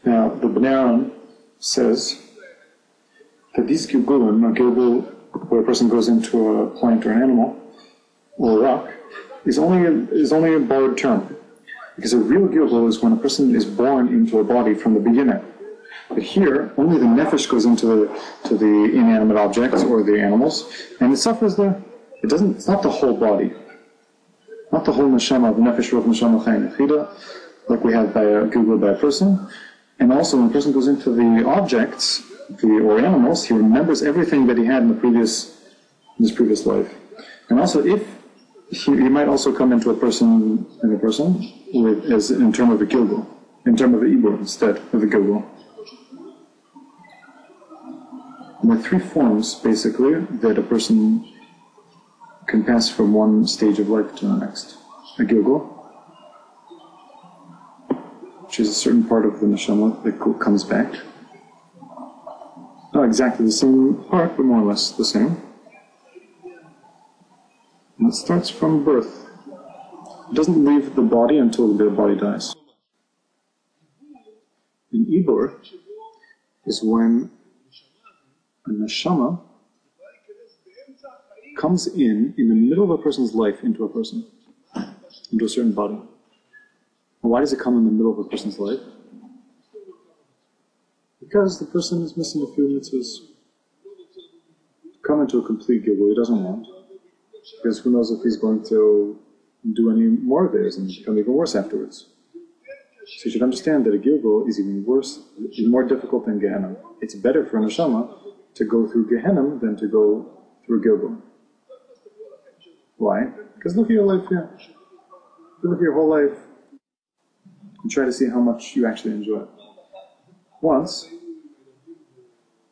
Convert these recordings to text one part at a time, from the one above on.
Now, the B'nai says that these gilgulim, a gilgul where a person goes into a plant or an animal or a rock, is only a borrowed term. Because a real gilgul is when a person is born into a body from the beginning. But here, only the nefesh goes into the inanimate objects or the animals, and it suffers there. It's not the whole body. Not the whole neshama, the nefesh, ruach, neshama, chayim, yechida, like we have by a gilgul by a person. And also, when a person goes into the objects, or animals, he remembers everything that he had in his previous life. And also, if he might also come into a person as in terms of a gilgul, in terms of the ibur instead of the gilgul. And there are three forms, basically, that a person can pass from one stage of life to the next. A gilgul, which is a certain part of the neshama that comes back. Not exactly the same part, but more or less the same. And it starts from birth. It doesn't leave the body until the body dies. An ibur is when a neshama comes in the middle of a person's life into a person, into a certain body. And why does it come in the middle of a person's life? Because the person is missing a few mitzvahs. Come into a complete gilgul he doesn't want. Because who knows if he's going to do any more of theirs and become even worse afterwards. So you should understand that a gilgul is even worse, even more difficult than Gehenna. It's better for a neshama to go through Gehenna than to go through gilgul. Why? Because look at your life here. Look at your whole life and try to see how much you actually enjoy it. Once,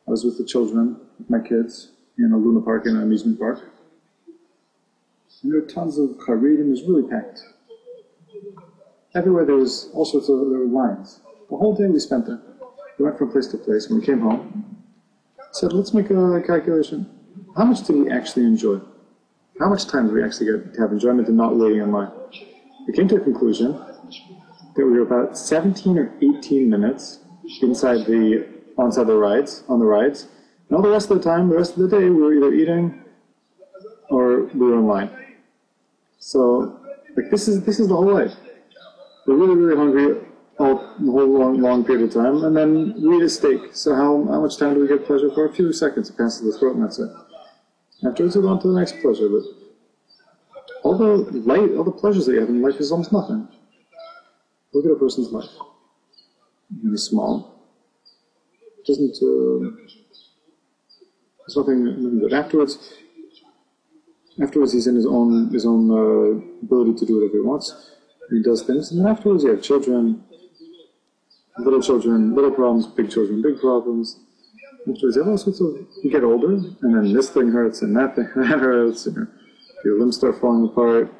I was with the children, with my kids, in a Luna Park, in an amusement park. And there were tons of charedim, it was really packed. Everywhere there was all sorts of, there were lines. The whole day we spent there. We went from place to place. When we came home, I said, let's make a calculation. How much did we actually enjoy? How much time did we actually get to have enjoyment and not waiting in line? We came to a conclusion that we were about 17 or 18 minutes on the rides, and all the rest of the time, the rest of the day, we were either eating or we were in line. So, like this is the whole life. We're really, really hungry the whole long period of time, and then we eat a steak. So how much time do we get pleasure for? A few seconds. It passes the throat, and that's it. Afterwards, we go on to the next pleasure. But all the pleasures that you have in life is almost nothing. Look at a person's life. He's small. There's nothing good. Afterwards, he's in his own ability to do whatever he wants. He does things, and then afterwards you have children, little problems, big children, big problems. Afterwards you have all sorts of, you get older, and then this thing hurts, and that thing hurts, and your limbs start falling apart.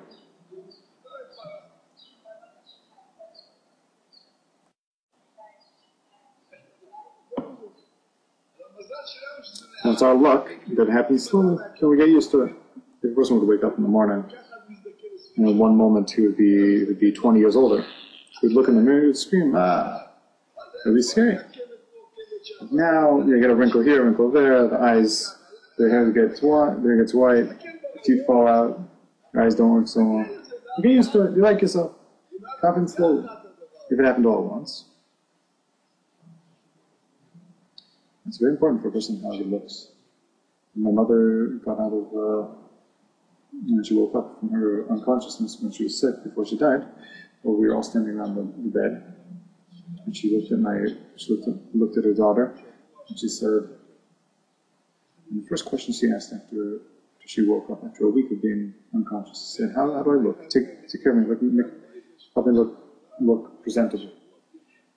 And it's our luck that it happens slowly. Can we get used to it? If a person would wake up in the morning, and in one moment he would be 20 years older, he would look in the mirror, he would scream, it would be scary. Now you get a wrinkle here, a wrinkle there, the eyes, their hair gets white, the teeth fall out, your eyes don't work so well. You get used to it, you like yourself. It happens slowly. If it happened all at once. It's very important for a person how he looks. My mother got out of, when she woke up from her unconsciousness when she was sick before she died, well, we were all standing around the bed, and she looked at her daughter, and she said, and the first question she asked after she woke up, after a week of being unconscious, she said, how do I look? Take care of me, help me look presentable.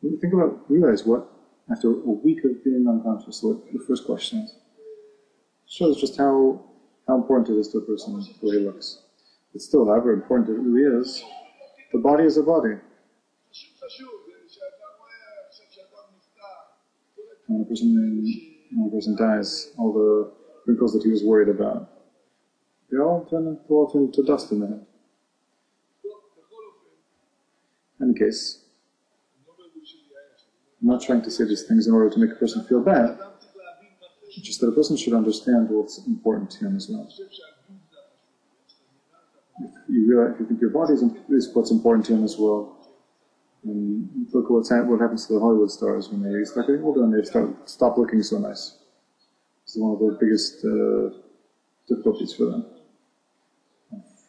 When you realize what, after a week of being unconscious, what the first question is. It shows just how important it is to a person the way he looks. It's still, however important it really is, the body is a body. When a person dies, all the wrinkles that he was worried about, they all turn to dust in the head. In any case, I'm not trying to say these things in order to make a person feel bad, just that a person should understand what's important to him as well. If you think your body is what's important to him as well, and look at what happens to the Hollywood stars when they start getting older and they stop looking so nice. It's one of the biggest difficulties for them.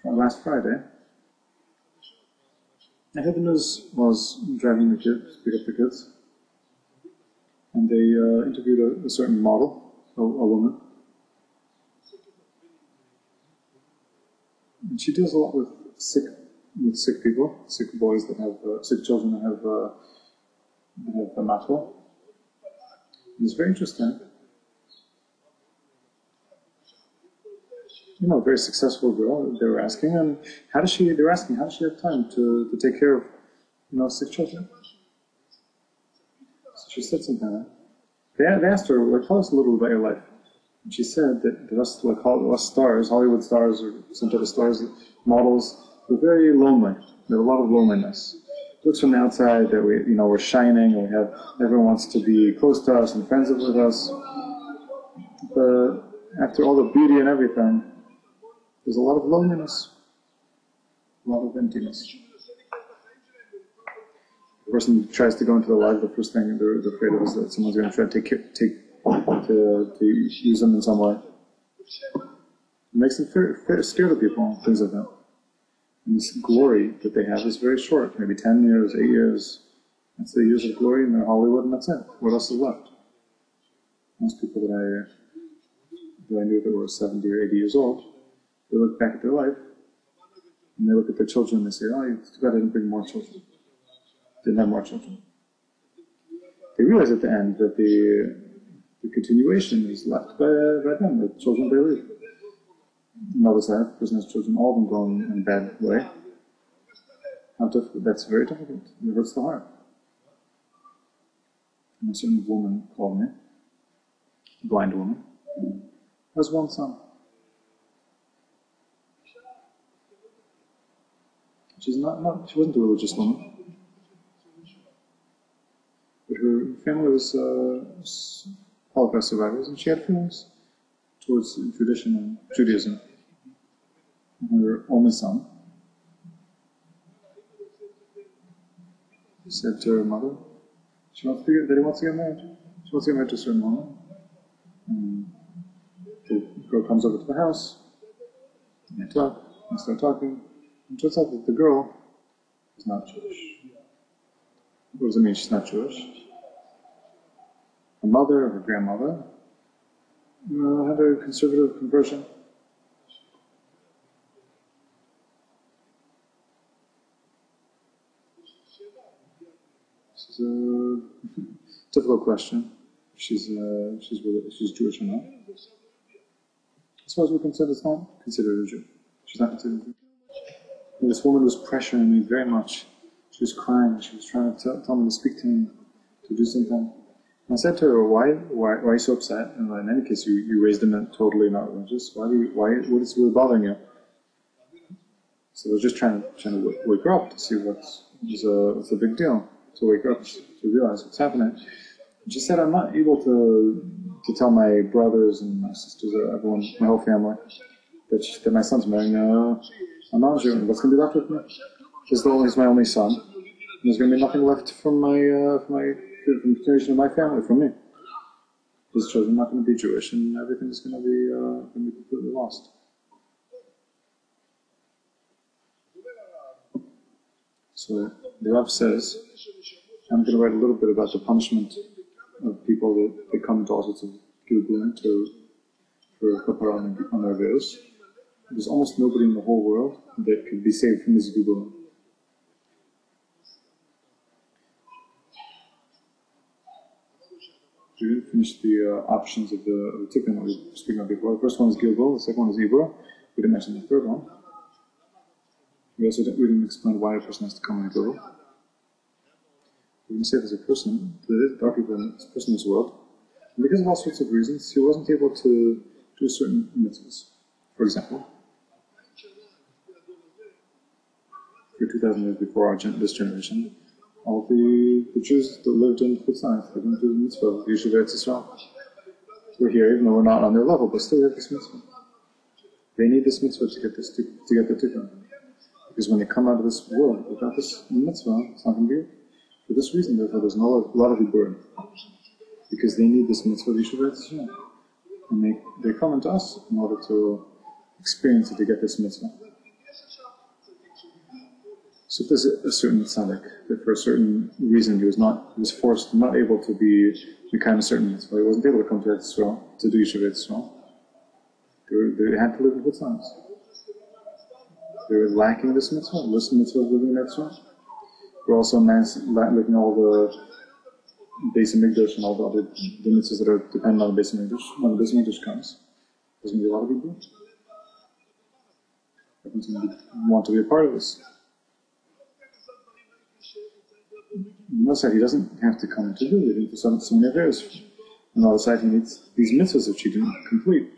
Last Friday, I heard the news was driving the kids, pick up the kids, and they interviewed a certain model, a woman. And she deals a lot with sick people, sick boys that have sick children that have the matwa. It's very interesting. You know, a very successful girl. They were asking, and how does she have time to take care of, sick children? So she said something. They asked her, like, tell us a little about your life. And she said that us stars, Hollywood stars, or some type of stars, models, were very lonely. There was a lot of loneliness. It looks from the outside that we're shining, and everyone wants to be close to us and friends with us. But after all the beauty and everything, there's a lot of loneliness, a lot of emptiness. The person tries to go into the life, the first thing they're afraid of is that someone's going to try to use them in some way. It makes them scared of people, things like that. And this glory that they have is very short, maybe 10 years, 8 years. That's the years of glory, and they're Hollywood, and that's it. What else is left? Most people that I knew that were 70 or 80 years old, they look back at their life, and they look at their children, and they say, oh, it's too bad I didn't bring more children. Didn't have more children. They realize at the end that the continuation is left by them, the children they leave. Notice that, if a person has children, all of them going in a bad way. That's very difficult. It hurts the heart. And a certain woman called me, a blind woman, has one son. She wasn't a religious woman. But her family was Holocaust survivors, and she had feelings towards tradition and Judaism. And her only son said to her mother, that he wants to get married. She wants to get married to a certain woman. And the girl comes over to the house, and they talk, and start talking. And it turns out that the girl is not Jewish. What does it mean she's not Jewish? Her mother, her grandmother, had a conservative conversion. This is a difficult question. If she's Jewish or not. As far as we're concerned, it's not considered a Jew. She's not considered a Jew. And this woman was pressuring me very much. She was crying. She was trying to tell me to speak to him, to do something. And I said to her, why are you so upset? And in any case, you raised him totally not religious. What is really bothering you? So I was just trying to wake her up to see what's the big deal. To wake her up to realize what's happening. And she said, I'm not able to tell my brothers and my sisters, everyone, my whole family, that my son's marrying a non-Jew. And what's going to be left with me? He's my only son. And there's going to be nothing left from the continuation of my family, from me. His children are not going to be Jewish, and everything is going to be completely lost. So the Rav says, I'm going to write a little bit about the punishment of people that come to all sorts of gilgulim for kapara on their averos. There's almost nobody in the whole world that could be saved from this gilgulim. We didn't finish the options of the tikkun that we were speaking about before. The first one is Gilgul, the second one is Ibra. We didn't mention the third one. We didn't explain why a person has to come in Gilgul. We're going to say there's a person, there are people in this world, and because of all sorts of reasons, he wasn't able to do certain mitzvahs. For example, for 2,000 years before this generation, all the Jews that lived in Chutzlaret, lived in the mitzvah of Yeshiva Eretz Yisrael. We're here, even though we're not on their level, but still we have this mitzvah. They need this mitzvah to get the tikkun. Because when they come out of this world without this mitzvah, it's not going to be it. For this reason, therefore, there's a lot of Iburim. Because they need this mitzvah of Yeshiva Eretz Yisrael. And they come into us in order to experience it, to get this mitzvah. So if there's a certain tzaddik, that for a certain reason he was forced, not able to be the kind of certain mitzvah, he wasn't able to come to Eretz Yisrael, to do Yeshiva Eretz Yisrael. They had to live in Chutzlaret. They were lacking this mitzvah, this mitzvah of living in Eretz Yisrael. We're also looking at all the base and mikdash and all the other the mitzvahs that are dependent on the base and mikdash. When the base and mikdash comes, there's going to be a lot of people. Everyone's going to want to be a part of this. On the other side, he doesn't have to come to do it for so many affairs. On the other side, he needs these mitzvahs which he didn't complete.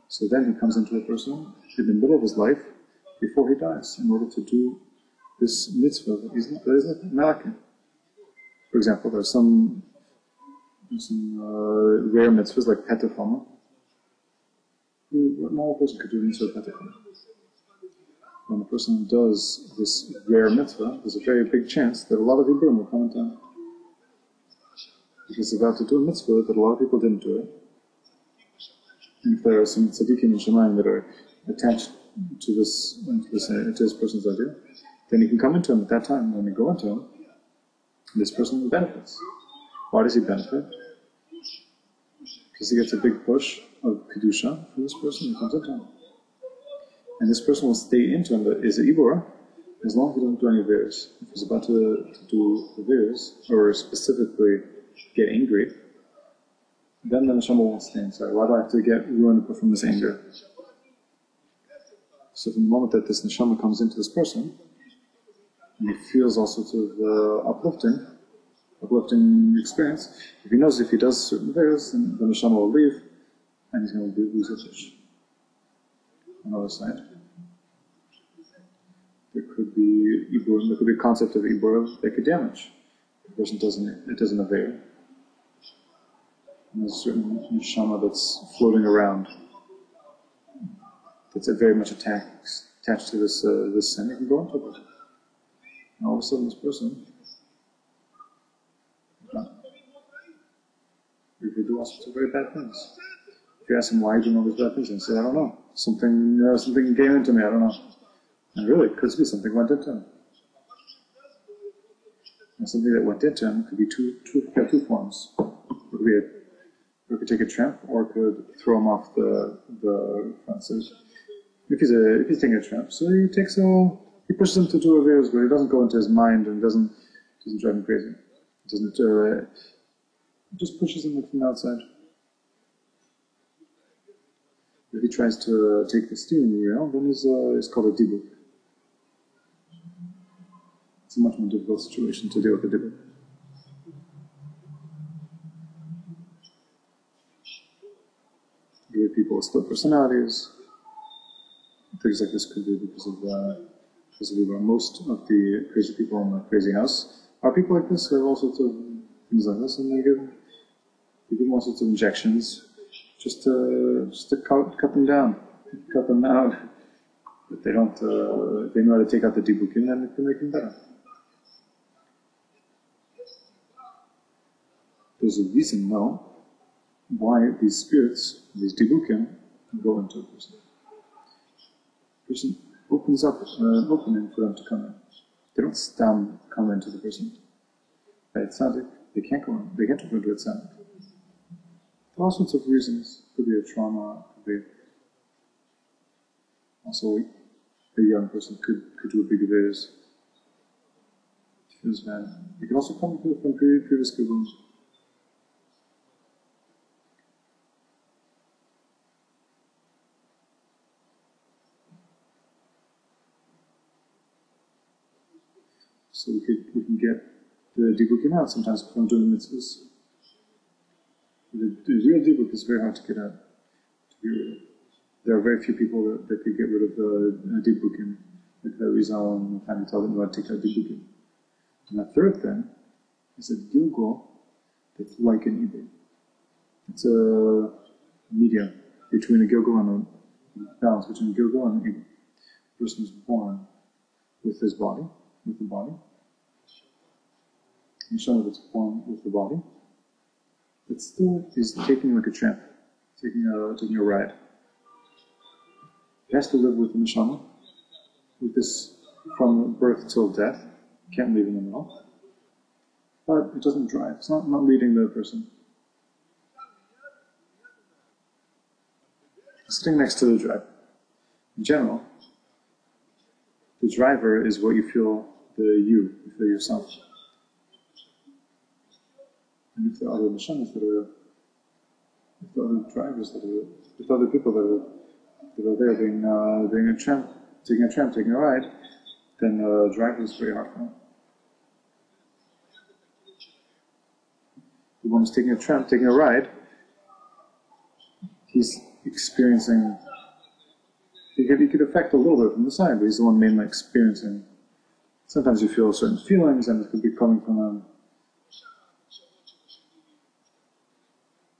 So then he comes into a person in the middle of his life, before he dies, in order to do this mitzvah that he's not malachin. For example, there's some rare mitzvahs like petafama. Not all person could do the mitzvah of petafama. When a person does this rare mitzvah, there's a very big chance that a lot of Iburim will come into him. Because he's about to do a mitzvah that a lot of people didn't do it. And if there are some tzaddikim and shemayim that are attached to this person's idea, then you can come into him at that time. When you go into him, this person benefits. Why does he benefit? Because he gets a big push of kedusha from this person who comes into him. And this person will stay into him, but is an Ibora, as long as he doesn't do any averes. If he's about to do averes, or specifically get angry, then the neshama won't stay inside. Why do I have to get ruined from this anger? So from the moment that this neshama comes into this person, and he feels all sorts of uplifting experience, if he knows if he does certain averes, then the neshama will leave, and he's going to lose his fish. On the other side, there could be a concept of Ibor that could damage. The person doesn't avail. And there's a certain neshama that's floating around, that's very much attached to this sin. You can go into it. And all of a sudden, this person, he could do all sorts of very bad things. If you ask him why he doing all these bad things, he say, I don't know. Something came into me, I don't know. And really, it could be something went into him. And something that went into him could be two forms. It could take a tramp, or it could throw him off the fences. If he's taking a tramp, so he pushes him to do averes, but he doesn't go into his mind and doesn't drive him crazy. It just pushes him from the outside. If he tries to take the steering wheel, then it's called a dibuk. It's a much more difficult situation to deal with a dibuk. There are people with split personalities. Things like this could be because of most of the crazy people in the crazy house are people like this who have all sorts of things like this, and they give them all sorts of injections. Just to cut them down, cut them out. But they don't. If they know how to take out the dibukim, then it can make them better. There's a reason now why these spirits, these dibukim, go into a person. The person opens up an opening for them to come in. They don't come into the person. By tzaddik, they can't go in. They can't go into a tzaddik. All sorts of reasons. Could be a trauma, could be also a young person could do a big averes. Feels bad. It can also come from previous kibbuns. So we can get the dibukim out sometimes from doing mitzvahs. The real dibuk is very hard to get out. There are very few people that could get rid of the dibukim like the Rizal time you tell them about take out the Gilgul. And the third thing is a Gilgul that's like an Ibor. It's a medium between a Gilgul and a balance between a Gilgul and an Ibor. The person is born with his body, with the body. Neshama that's born with the body, but still is taking like a tramp, taking a ride. He has to live with the neshama, with this from birth till death. Can't leave in the middle. But it doesn't drive. It's not leading the person. It's sitting next to the driver. In general, the driver is what you feel you feel yourself. And if there are other neshamas that are, if there are other drivers that are, if other people that are there being a tramp, taking a ride, then the driver is very hard for them. The one who's taking a tramp, taking a ride, he's experiencing, he could affect a little bit from the side, but he's the one mainly experiencing. Sometimes you feel certain feelings, and it could be coming from them.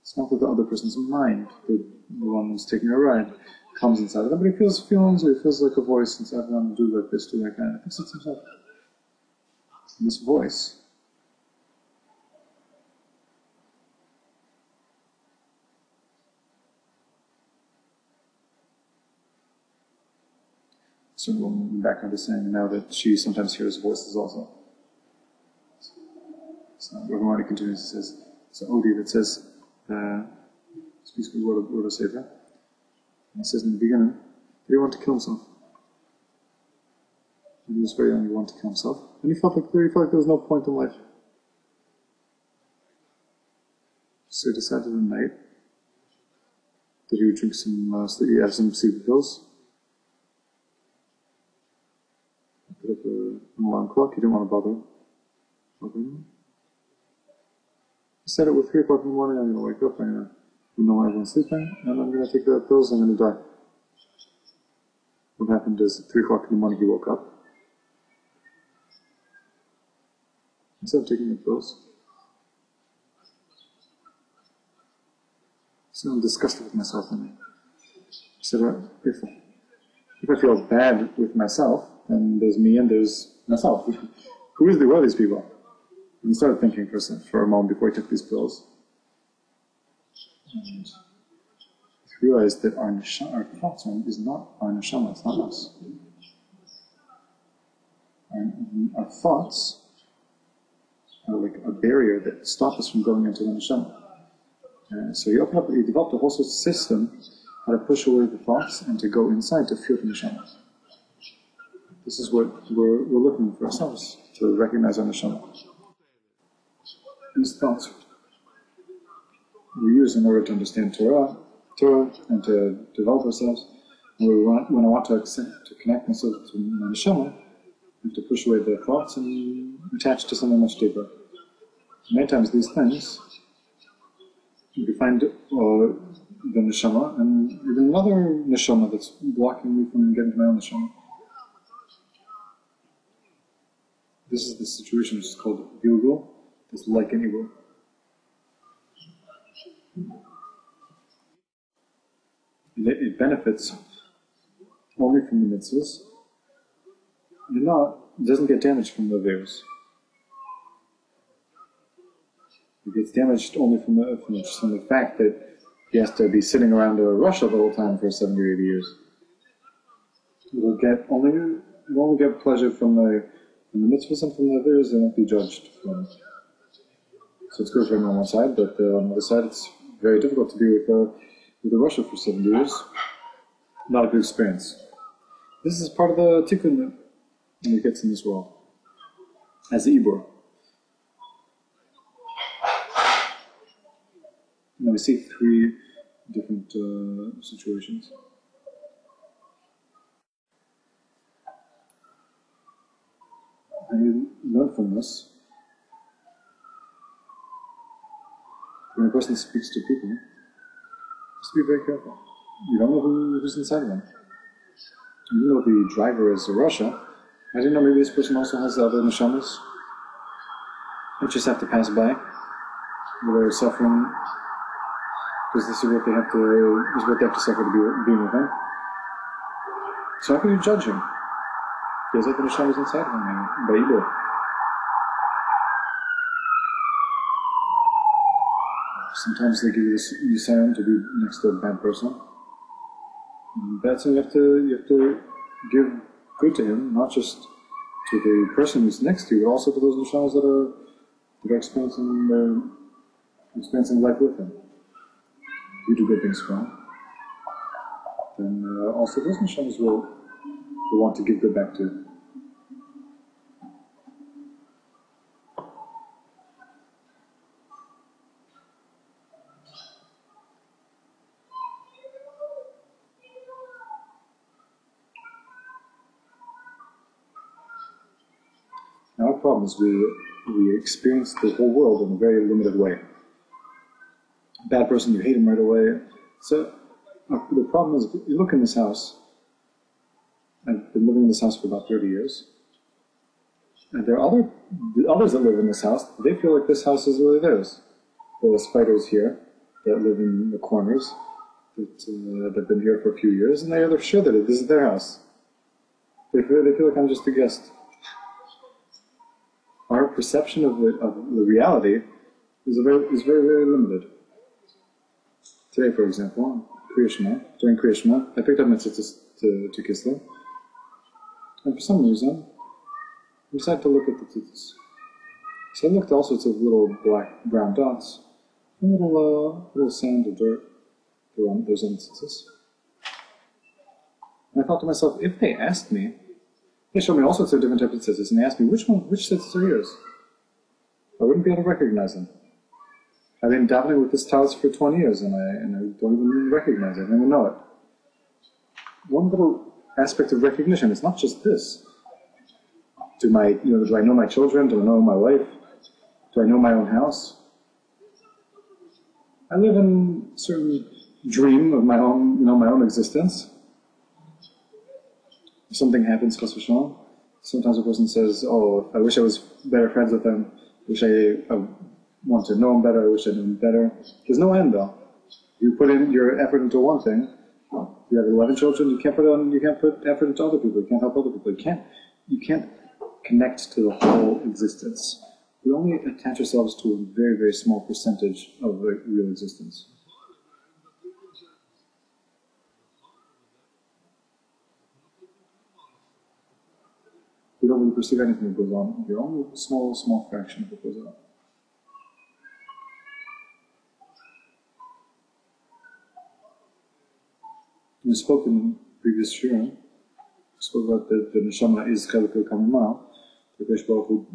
It's not that the other person's mind, the one who's taking a ride, comes inside of them, but he feels feelings, or he feels like a voice inside of them, do like this, do like that, and I think it's himself. And this voice certain woman in the background is saying now that she sometimes hears voices also. So RABBI continues, it says, it's an Odi that says, speaks the word of Sefer. And it says in the beginning, that he wanted to kill himself. When he was very young, he wanted to kill himself. And he felt like there was no point in life. So he decided at night that he would drink he'd have some sleeping pills. Put up an alarm clock, he didn't want to bother him. He said it with 3 o'clock in the morning, I'm going to wake up, I'm going to know everyone's sleeping, and I'm going to take the pills, I'm going to die. What happened is, at 3 o'clock in the morning, he woke up. Instead of taking the pills, he said, I'm disgusted with myself. He said, if I feel bad with myself, then there's me and there's myself. Who are these people? And he started thinking for a moment before he took these pills. And he realized that our thoughts is not our neshama, it's not us. Our thoughts are like a barrier that stop us from going into the neshama. So he developed a whole sort of system how to push away the thoughts and to go inside to feel the neshama. This is what we're looking for ourselves, to recognize our neshama. These thoughts we use in order to understand Torah, and to develop ourselves. When I want to connect myself to my neshama, I have to push away the thoughts and attach to something much deeper. Many times these things, you can find the neshama and even another neshama that's blocking me from getting to my own neshama. This is the situation which is called Gilgul, that's like an Ibor. It benefits only from the mitzvahs. It doesn't get damaged from the virus. It gets damaged only from the fact that he has to be sitting around Russia the whole time for 70 or 80 years. It will only get pleasure from the mitzvahs and from the virus. They won't be judged from it. So it's good for him on one side, but on the other side it's very difficult to be with Russia for 70 years. Not a good experience. This is part of the tikkun that he gets in this world as the Ibor. Now we see 3 different situations. And you learn from this. When a person speaks to people, just be very careful. You don't know who's inside of them. even though the driver is a Russia, I didn't know maybe this person also has other neshamas that just have to pass by, that are suffering, because this is what they have to suffer to be with him. So how can you judge him? He has other neshamas inside of him, by ego. Sometimes they give you this Nisayon to be next to a bad person. That's why you have to give good to him, not just to the person who's next to you, but also to those neshamas that are experiencing life with him. If you do good things for him, then also those neshamas will want to give good back to you. Now, our problem is we experience the whole world in a very limited way. A bad person, you hate him right away. So the problem is, if you look in this house, I've been living in this house for about 30 years, and there are the others that live in this house, they feel like this house is really theirs. There's fighters here that live in the corners that have been here for a few years, and they're sure that this is their house. They feel like I'm just a guest. Our perception of the reality is very, very limited. Today, for example, during Kriyashma, I picked up my tzitzis to kiss them, and for some reason, I decided to look at the tzitzis. So I looked at all sorts of little brown dots, and little sand or dirt around those on the tzitzis. And I thought to myself, if they asked me, they showed me all sorts of different types of tzitzis, and they asked me, which tzitzis are yours? I wouldn't be able to recognize them. I've been dabbling with this talis for 20 years, and I don't even recognize it. I don't even know it. One little aspect of recognition, it's not just this. Do I know my children? Do I know my wife? Do I know my own house? I live in a certain dream of my own existence. If something happens, chas v'shalom, sometimes a person says, "Oh, I wish I was better friends with them. I wish I want to know him better. I wish I knew him better." There's no end, though. You put in your effort into one thing. You have 11 children. You can't put effort into other people. You can't help other people. You can't connect to the whole existence. We only attach ourselves to a very, very small percentage of the real existence. We don't really perceive anything that goes on. We're only a small fraction of what goes on. We spoke in previous shiurim. We spoke about the neshama is chelek kamima. The Kadosh Baruch Hu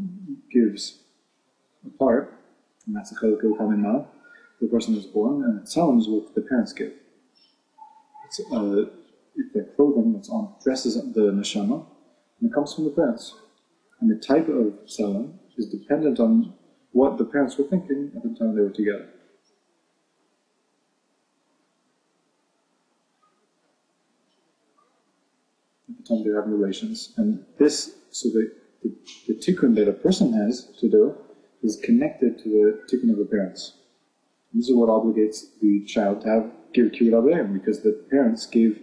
gives a part, and that's a chelek kamima. The person is born, and it sounds what the parents give. It's the clothing that's on dresses the neshama. And it comes from the parents. And the type of tzelem is dependent on what the parents were thinking at the time they were together. At the time they were having relations. And this, so the tikkun that a person has to do is connected to the tikkun of the parents. This is what obligates the child to give kibbut abayim, because the parents gave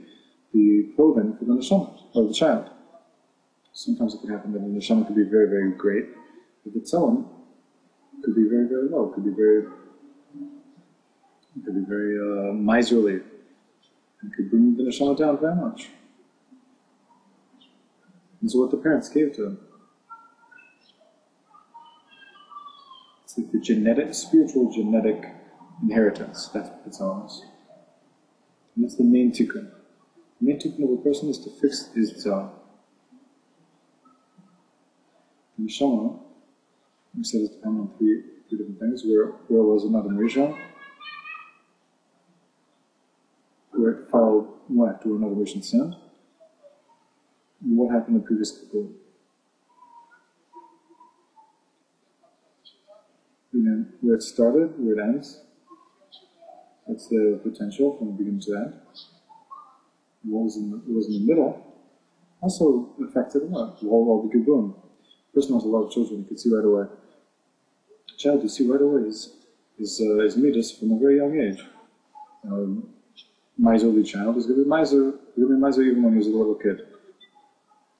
the clothing for the neshama, of the child. Sometimes it could happen that the neshama could be very, very great, but the tzelem could be very, very low. It could be very miserly. It could bring the neshama down very much. This is what the parents gave to him. It's like the spiritual genetic inheritance. That's what the tzelem is. And that's the main tikkun. The main tikkun of a person is to fix his tzelem. The neshama, we said, it's dependent on three different things. Where was another Rishon? Where it followed after another Rishon sinned? And what happened in the previous couple? Where it started, where it ends. That's the potential from the beginning to the end. What was in the middle also affected a lot. All the Gibun. A person has a lot of children, you can see right away. A child you see right away is midas from a very young age. Miserly child is going to be miser even when he was a little kid.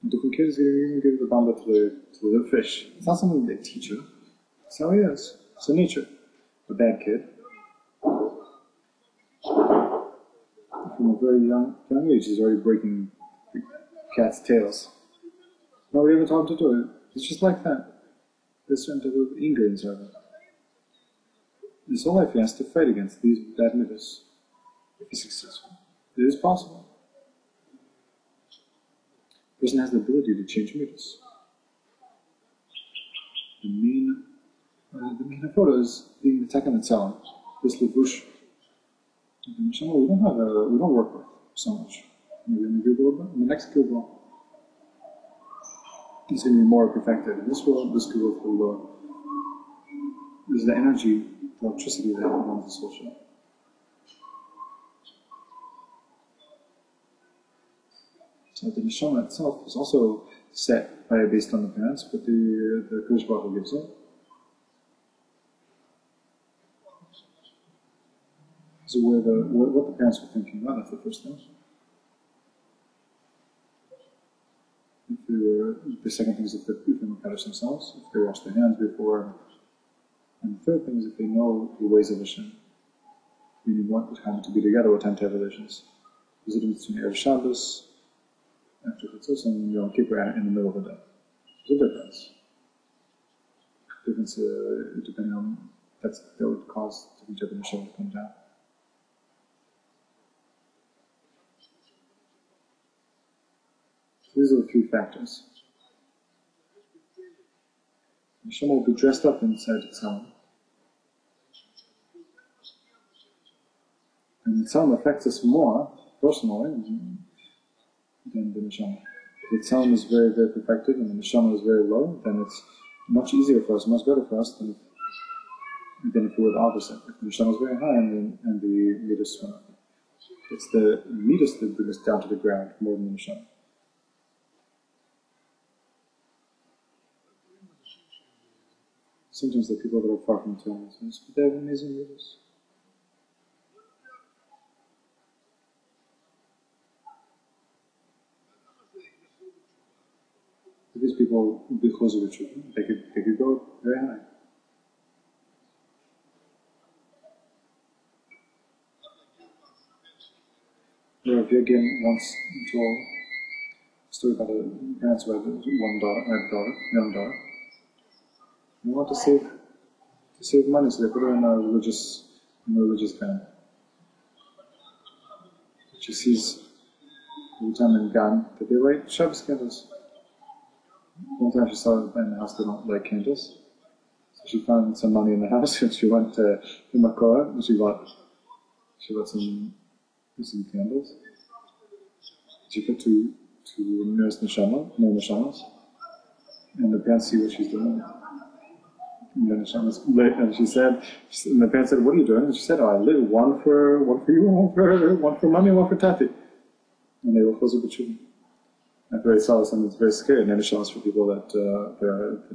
A different kid is going to even give the bamba to the fish. It's not something they teach him. That's how he is. It's a nature. A bad kid, from a very young age, he's already breaking the cat's tails. Nobody ever taught him to do it. It's just like that. There's certain type of anger inside him. His whole life he has to fight against these bad midas. If he's successful, it is possible. The person has the ability to change midas. The main photo is the Meteka Mitzvah, this levush. The Neshama we don't work with so much. Maybe in the next Gilgal, it's going to be more perfected. In this world, this Gilgal is the energy, the electricity that runs this whole show. So the Neshama itself is also set based on the parents, but the Kudus Baruch Hu gives it. So what the parents were thinking about, that's the first thing. The second thing is if they Kaddish themselves, if they wash their hands before. And the third thing is if they know the ways of Hashem, meaning what time to be together, what time to have relations. Is it between Erev Shabbos, after Chatzos, and Yom Kippur in the middle of the day? There's a difference. Depending on, that would cause different type of Hashem to come down. These are the three factors. Hashem will be dressed up inside the Tzalim. And the Tzalim affects us more, personally, than the Neshama. If the Tzalim is very, very perfected and the Neshama is very low, then it's much easier for us, much better for us than if it were the opposite. If the Neshama is very high and the Midas went up. It's the Midas that brings us down to the ground more than the Neshama. Sometimes the people that are far from Torah, but they have amazing leaders. These people would be closer to children. They could go very high. Rav Yagin once told a story about a parents who had young daughter. They want to save money, so they put her in a religious family. She sees every time in Gan that they light Shabbos candles. One time she saw in the house they don't light candles, so she found some money in the house and she went to Makora and she bought some candles. She put two nearest neshamas, and the parents see what she's doing. And then Neshama's lit, and and the parents said, "What are you doing?" And she said, "Oh, I lit one for you, one for mommy, one for Tati." And they were closer to children. After they saw something that's very scary, and then Neshama's for people that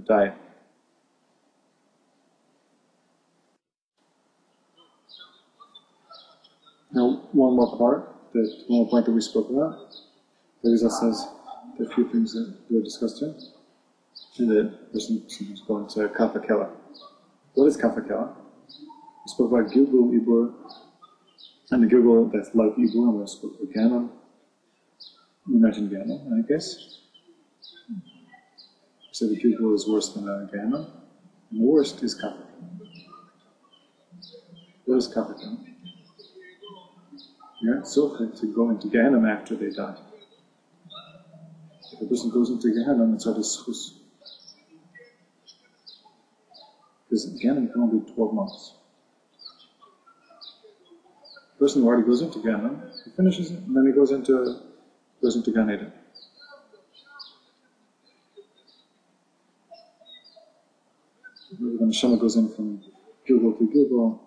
die. Now, one more point that we spoke about. The Rizal says there are a few things that were discussed here. And the person is going to Kafakela. What is Kafakela? We spoke about Gilgul, Ibur, and the Gilgul that's like Ibur, and we spoke about Ganon. We mentioned Ganon, I guess. We said the Gilgul is worse than Ganon, and the worst is Kafakela. What is Kafakela? You aren't so fit to go into Ganon after they die. If a person goes into Ganon, it's out of schus. Because Ganon can only be 12 months. The person who already goes into Ganon, he finishes it, and then he goes into Gan Eden. The neshama goes in from Gilgal to Gilgal,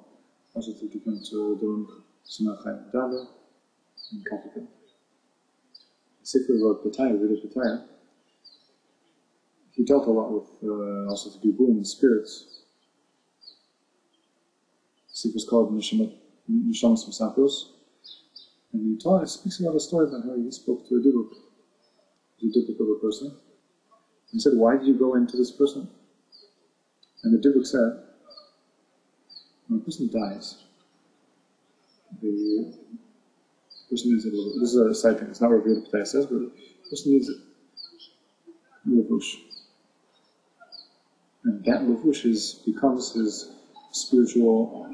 also to become to Dorim, Sinachai, Dada, and Kafika. Sefer wrote Pitaya, Vida Pitaya. He dealt a lot with also the Gibun and spirits. The Sefer is called Neshamas Musafros. And he speaks about a story about how he spoke to a dibuk of a person. He said, why did you go into this person? And the dibuk said, when a person dies, the person needs a little, this is a side thing, it's not what Vida Pitaya says, but the person needs a lavush. And that lavush becomes his spiritual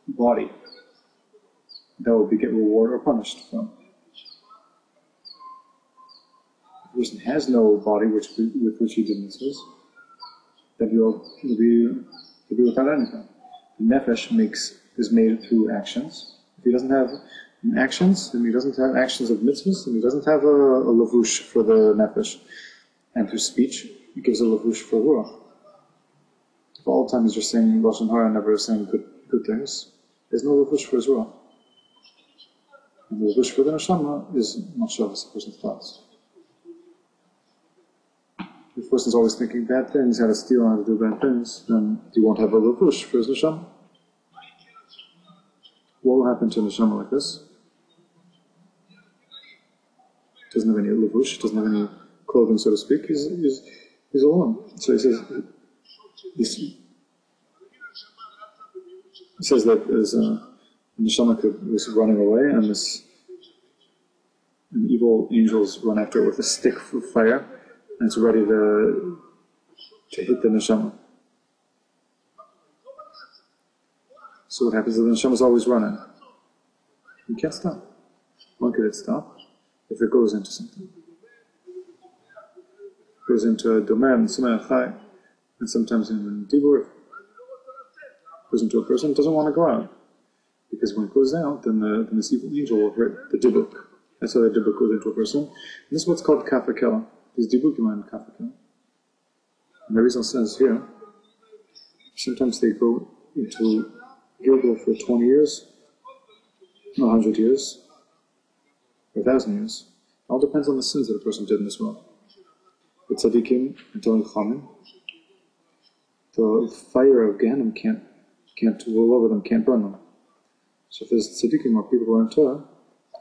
body that will get reward or punished from. If a person has no body with which he did mitzvahs, then he'll be without anything. The nefesh is made through actions. If he doesn't have actions, then he doesn't have actions of mitzvahs, and he doesn't have a lavush for the nefesh. And through speech, he gives a lavush for ruach. If all the time he's just saying lashon hara and never saying good things, there's no lavush for his ruach. And the lavush for the neshama is machshavas, a person's thoughts. If a person's always thinking bad things, how to steal, how to do bad things, then he won't have a lavush for his neshama. What will happen to a neshama like this? Doesn't have any lavush, doesn't have any clothing, so to speak. He's alone. So he says that as a neshama was running away, and evil angels run after it with a stick of fire, and it's ready to hit the neshama. So what happens is the neshama is always running. You can't stop. When could it stop? If it goes into something. It goes into a domain, chai, and sometimes in dibur, goes into a person who doesn't want to go out. Because when it goes out, then this evil angel will hurt the dibuk. That's how the dibuk goes into a person. And this is what's called kafakela. These dibukim are in kafakela. And the reason says here, sometimes they go into Gilgal for 20 years, 100 years, or 1,000 years. It all depends on the sins that a person did in this world. The tzaddikim and Tony Chamin, the fire of Ganem can't roll over them, can't burn them. So if there's tzaddikim or people who are in Torah,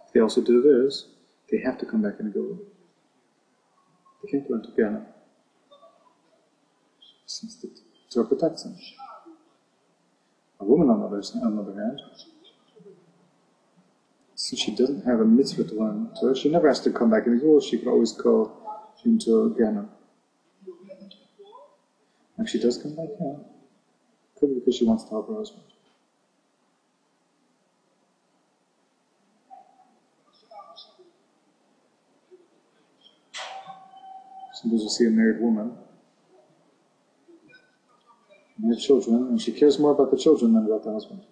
if they also do theirs, they have to come back in a Gilgal. They can't go into Ganem, since the Torah protects them. A woman, on the other hand, since she doesn't have a mitzvah to learn Torah, she never has to come back in the world. She could always go into Ghana. And she does come back, yeah. Could be because she wants to help her husband. Sometimes you see a married woman, and have children, and she cares more about the children than about the husband.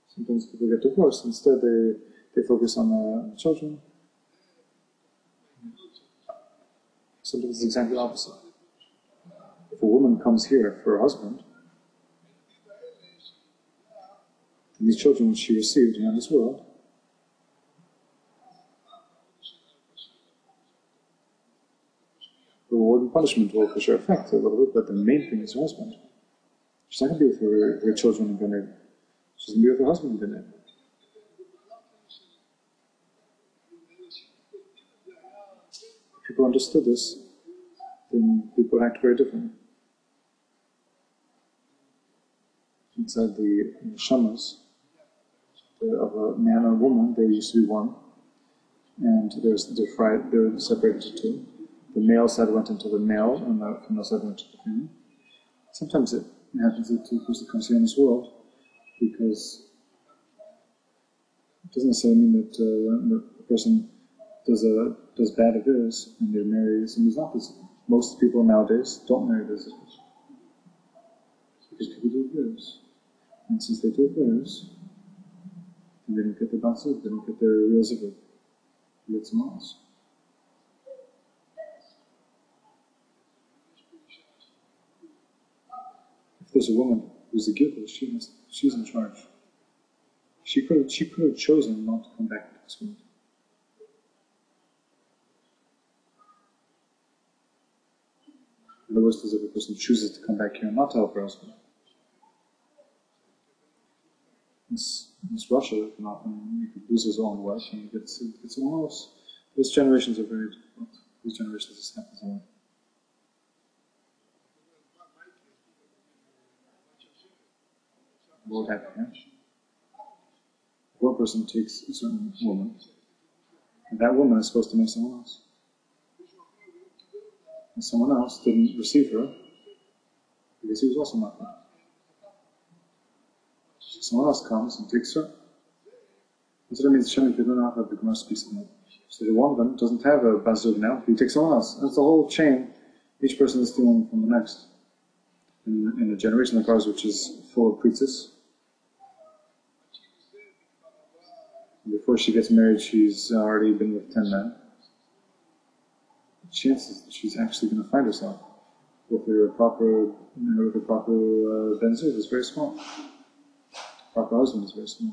Sometimes people get divorced. Instead, they focus on the children. Sometimes it's exactly the opposite. If a woman comes here for her husband, then these children which she received in this world, the reward and punishment will for sure affect a little bit, but the main thing is her husband. She's not going to be with her children in Gan Eden. She's going to be with her husband in Gan Eden. If people understood this, then people act very differently. Inside the neshamas of a man and a woman, they used to be one, and they're separated into two. The male side went into the male, and the female side went into the female. Sometimes it happens that two people come here in this world, because it doesn't necessarily mean that the person does bad at this, and they marry somebody's opposite. Most people nowadays don't marry visitors, because people do this. And since they do this, then they don't get their batzuk, they don't get their real zivug, they get someone else. If there's a woman who's the giver, she's in charge. She could have chosen not to come back to this world. The worst is if a person chooses to come back here and not to help her husband. This Russia can often lose his own wife and get someone else. These generations are very difficult. These generations this happens a lot. What would happen here? One person takes a certain woman, and that woman is supposed to marry someone else. And someone else didn't receive her because he was also not there. Someone else comes and takes her. And so that means Shem Kedunah of the Gemara speaks of that. So the one of them doesn't have a bazug now, he takes someone else. And it's a whole chain. Each person is stealing from the next. In a generation like ours, which is full of priestess, before she gets married, she's already been with 10 men. The chances that she's actually going to find herself with a proper Ben-Zug is very small. Proper husband is very small.